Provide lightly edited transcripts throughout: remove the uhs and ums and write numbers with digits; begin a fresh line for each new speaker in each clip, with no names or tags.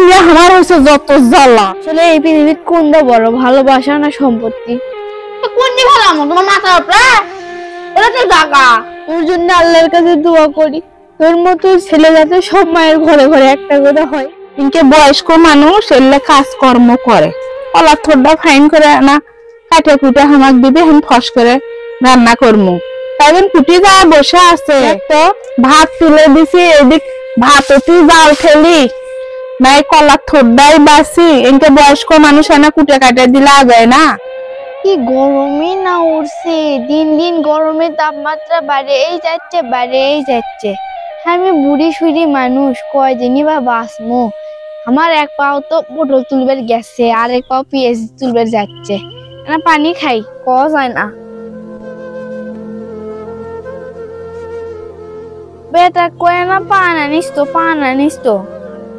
নিয়ে আমার হয়েছে যত জ্বালা। আসলে এই পৃথিবীর কোনটা বড়, ভালোবাসা না সম্পত্তি?
কোনটি ভালো তোমার মাথার উপরে? এটা তো জায়গা।
তোর জন্য আল্লাহর কাছে দোয়া করি তোর মতো ছেলে যাতে সব মায়ের ঘরে ঘরে একটা করে হয়। ইনকে বয়স্ক মানুষ এলে কাজকর্ম করে, কলা থোড়া ফাইন করে না কাটে কুটে হামাক দিবে, আমি ফস করে রান্না করবো। তাই কুটি যা বসে আছে, তো ভাত তুলে দিছি, এদিক ভাত তুই জাল ফেলি নাই কলা থোড়াই বাসি। ইনকে বয়স্ক মানুষ এনে কুটে কাটে দিলে যায় না?
কি গরমে না উঠছে, দিন দিন গরমের তাপমাত্রা বাড়েই যাচ্ছে। আমি বুড়ি সুড়ি মানুষ, কয়দিনই বা বাঁচমো। আমার এক পাও তো পটল তুলবার গেছে, আর এক পাও পেঁয়াজ তুলবার যাচ্ছে। না পানি খাই, কওয়া যায় না। বেটা কয় না পান আনিস তো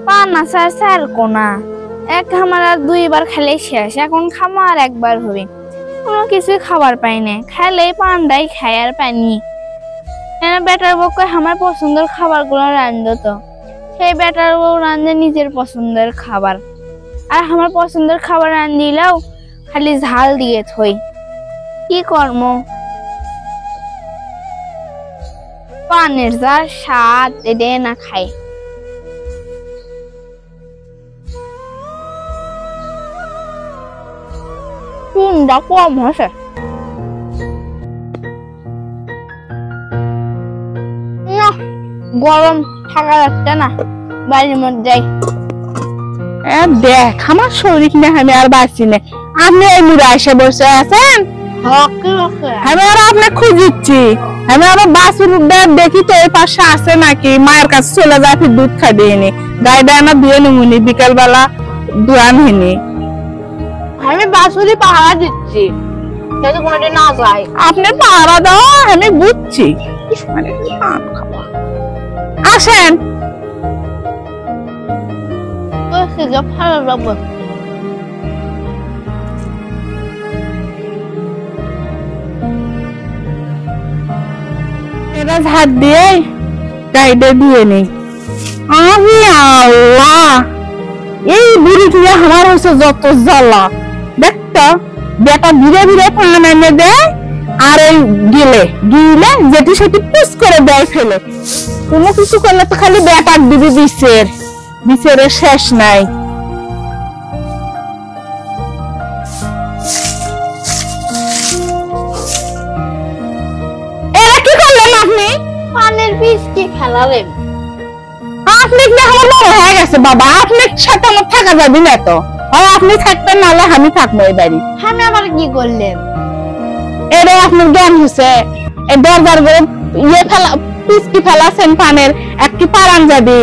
পান না স্যার কোনা এক খামার আর দুইবার খেলে শেষ, এখন খামার একবার হবে। কোনো কিছুই খাবার পাই না, খাইলেই পান্ডাই খাই আর পানি। বেটার বউ কয় আমার পছন্দের খাবার গুলো রান্ধো তো, সেই বেটার বউ রান্ধে নিজের পছন্দের খাবার, আর আমার পছন্দের খাবার রান্ধিলেও খালি ঝাল দিয়ে থই। কি কর্ম, পানের যা স্বাদ এডে না খাই। চুনটা কম হয়েছে। গরম থাকা যাচ্ছে না, বাড়ির মধ্যে
দেখ আমার শরীর না, আমি আর বাঁচি না। আপনি এই মুড়ে এসে বসে আছেন, আমি আর আপনাকে খুঁজিচ্ছি। আমি আবার বাসুর দেখি তো এই পাশে আছে নাকি, মায়ের কাছে চলে যায়, ফির দুধ খাই দিইনি, গাইডা না দিয়ে নিমুনি, বিকাল বেলা দুয়ান হইনি।
আমি বাসুরি পাহারা দিচ্ছি যাতে কোনোদিন না যায়।
আপনি পাহারা দাও, আমি বুঝছি। আসেন
ভালো লাগবে।
এরা হাত দিয়ে গাইডে দিয়ে নেই। আমি আল্লাহ, এই বুড়ি দিয়ে আমার হচ্ছে যত জ্বালা। দেখতো বেটা ধীরে ধীরে পান এনে দেয়, আর এই গিলে যেটি সেটি পুষ করে দেয় ফেলে। কোনো কিছু করলে তো খালি বেটার দিবি, বিচারের শেষ নাই। এরা কি করলেন আপনি?
পানের পিস কি ফেলালেন?
আপনি কি আমার বড় হয়ে গেছে বাবা, আপনার সাথে আমার থাকা যাবে না তো। হয় আপনি থাকবেন, নাহলে আমি থাকবো এই বাড়ি।
আমি আবার কি করলেন?
এরে আপনার জ্ঞান হয়েছে, এই দরজার ঘরে ইয়ে ফেলা পিসকি ফেলাছেন পানের, একটি পারান যাবে।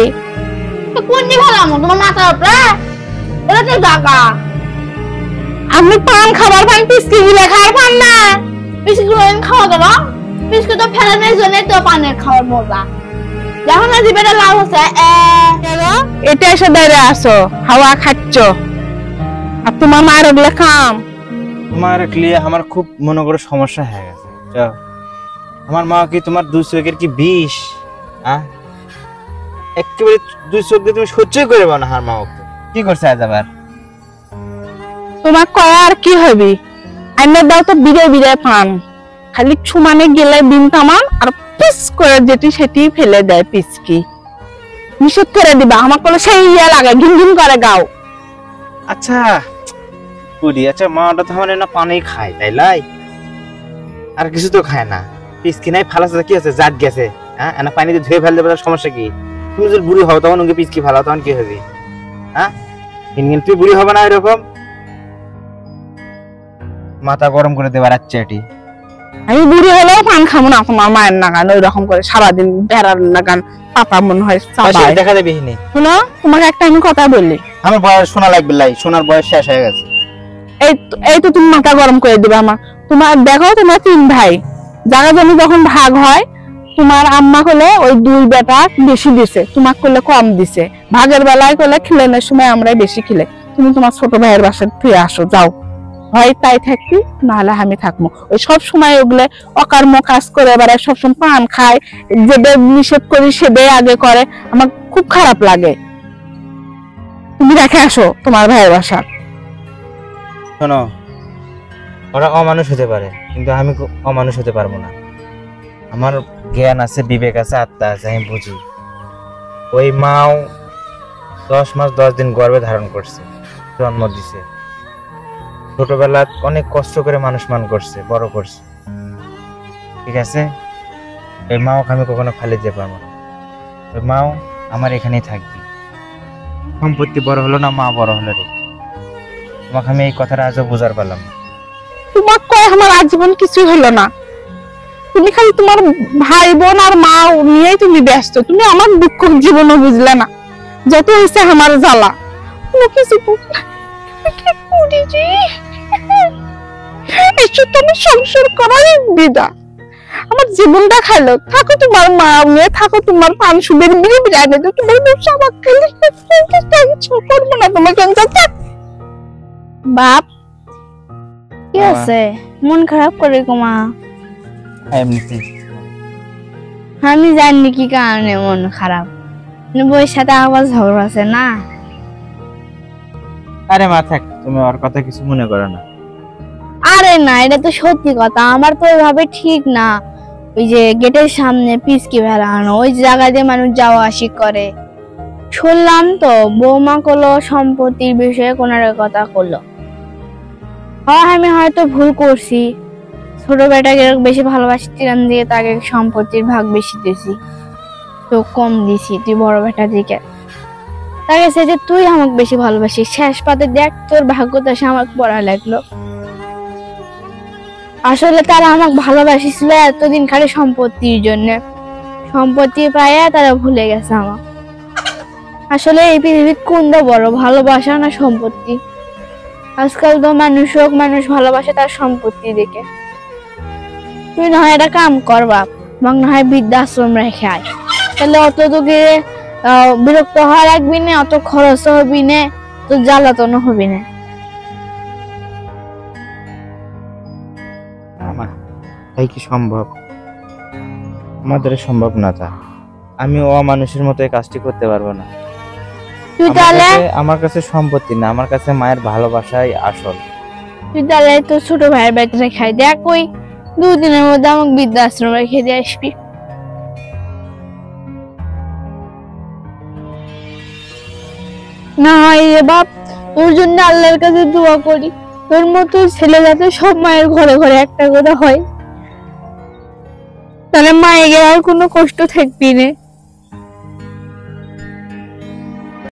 কোনটি ফেলাম তোমার মাথার উপরে? এটা তো জায়গা।
আপনি পান খাবার পান, পিসকি গুলো খাওয়ার পান না।
পিসকি গুলো খাওয়া গেল, পিসকি তো ফেলানোর জন্য তো পানের খাওয়ার মজা। যখন জীবনে লাভ হচ্ছে
এটা এসে দাঁড়িয়ে আসো, হাওয়া খাচ্ছ, আর তোমার মায়ের ওগুলো খাম।
তোমার ক্লিয়ার আমার খুব মনে করে সমস্যা হয়ে গেছে। আমার মা কি তোমার দুই চোখের কি বিষ? একেবারে দুই চোখ দিয়ে তুমি সহ্যই করে পাও না। আমার মা কি করছে আজ আবার?
তোমার কয়া আর কি হবি, আইনে দাও তো বিড়ে পান, খালি ছুমানে গেলে দিন তামান, আর পিস করে যেটি সেটি ফেলে দেয় পিসকি। নিষেধ করে দিবা, আমার কোলে সেই ইয়া লাগে, ঘিন ঘিন করে গাও।
আচ্ছা বুড়ি, আচ্ছা মাটা তো আমার না পানি খায়, তাই লাই? আর কিছু তো খায় না, পিসকি নাই ফালাছে কি আছে, জাত গেছে। এনা পানিতে ধুয়ে ফেলতে পারার সমস্যা কি? তুমি যদি বুড়ি হও তখন ওকে পিসকি ফেলাও, তখন কি হবে? তুই বুড়ি হবে না এরকম মাথা গরম করে দেবার আচ্ছা।
আমি বুড়ি হলেও পান খাবো না তোমার মায়ের নাগান, ওই রকম করে সারাদিন বেড়ার লাগান পাতা মনে হয়
দেখা যাবে।
শুনো, তোমাকে একটা আমি কথা বললি,
আমার বয়স শোনা লাগবে, লাই শোনার বয়স শেষ হয়ে গেছে।
এই তো তুমি মাথা গরম করে দিবে আমার। তোমার দেখো, তোমার 3 ভাই, জায়গা জমি যখন ভাগ হয়, তোমার আম্মা হলে ওই 2 বেটা বেশি দিছে, তোমার করলে কম দিছে। ভাগের বেলায় করলে খিলেনের সময় আমরাই বেশি খিলে। তুমি তোমার ছোট ভাইয়ের বাসায় ফিরে আসো, যাও। হয় তাই থাকবি, নাহলে আমি থাকবো। ওই সব সময় ওগুলো অকর্ম কাজ করে বেড়ায়, সবসময় পান খায়, যেটা নিষেধ করি সেটাই আগে করে, আমার খুব খারাপ লাগে। তুমি রেখে আসো তোমার ভাইয়ের বাসা।
শোনো, ওরা অমানুষ হতে পারে, কিন্তু আমি অমানুষ হতে পারবো না। আমার জ্ঞান আছে, বিবেক আছে, আত্মা আছে, আমি বুঝি। ওই মাও 10 মাস 10 দিন গর্ভে ধারণ করছে, জন্ম দিছে, ছোটবেলা অনেক কষ্ট করে মানুষ করছে, বড় করছে, ঠিক আছে? ওই মাও আমি কখনো খালি যেতে পারবো না। ওই মাও আমার এখানেই থাকবে। সম্পত্তি বড় হলো না, মা বড় হলো রে। তোমাকে আমি এই কথাটা আজও বুঝার পারলাম না।
তোমার কয় আমার আজীবন কিছু হলো না, তুমি খালি তোমার ভাই বোন আর মা নিয়েই তুমি ব্যস্ত। তুমি আমার দুঃখ জীবনও বুঝলে না, যত হয়েছে আমার জ্বালা কোনো কিছু তুমি সংসার করার বিদা। আমার জীবনটা খাইলো, থাকো তোমার মা নিয়ে, থাকো তোমার পান সুদের বিড়ি বিড়াই, তোমার ব্যবসা আমার খালি করবো না তোমার সংসার।
বাপ কি আছে, মন খারাপ করে মা?
এমনিতেই
আমি জানি কি কারণে মন খারাপ। বইয়ের সাথে আবার ঝগড়া আছে না?
আরে মা থাক, তুমি ওর কথা কিছু মনে করো না।
আরে না, এটা তো সত্যি কথা। আমার তো এভাবে ঠিক না। ওই যে গেটের সামনে পিচকি ফেলানো, ওই জায়গা দিয়ে মানুষ যাওয়া আসি করে। শুনলাম তো বৌমা করলো সম্পত্তির বিষয়ে কোন কথা করলো। আমি হয়তো ভুল করছি, ছোট বেটাকে বেশি ভালোবাসছিলাম দিয়ে তাকে সম্পত্তির ভাগ বেশি দিয়েছি, তো কম দিছি তুই বড় বেটা দিকে। তাকে সে যে তুই আমাকে বেশি ভালোবাসিস, শেষ পাতে দেখ তোর ভাগ্যটা আমাকে পড়া লাগলো। আসলে তারা আমাকে ভালোবাসিছিল এতদিন খালি সম্পত্তির জন্য, সম্পত্তি পাইয়া তারা ভুলে গেছে আমার। আসলে এই পৃথিবীর কোনটা বড়, ভালোবাসা না সম্পত্তি? আজকাল তো মানুষ ভালোবাসে তার সম্পত্তি দেখে। তুই না হয় একটা কাম কর বাপ, আমাকে না হয় বৃদ্ধাশ্রম রেখে আয়, তাহলে অত তোকে বিরক্ত হওয়া রাখবি না, অত খরচ হবি না, তোর জ্বালাতন হবি না।
তাই কি সম্ভব? আমাদের সম্ভব না। তা আমি অমানুষের মতো এই কাজটি করতে পারবো না।
তুই তাহলে
আমার কাছে সম্পত্তি না, আমার কাছে মায়ের ভালোবাসাই আসল।
তুই তাহলে তোর ছোট ভাইয়ের ব্যাগ রেখে দেখ, ওই 2 দিনের মধ্যে আমাকে বৃদ্ধাশ্রম রেখে দিয়ে আসবি।
না রে বাপ, তোর জন্য আল্লাহর কাছে দোয়া করি, তোর মতো ছেলে যাতে সব মায়ের ঘরে ঘরে একটা করে হয়, তাহলে মায়ের আর কোনো কষ্ট থাকবি না।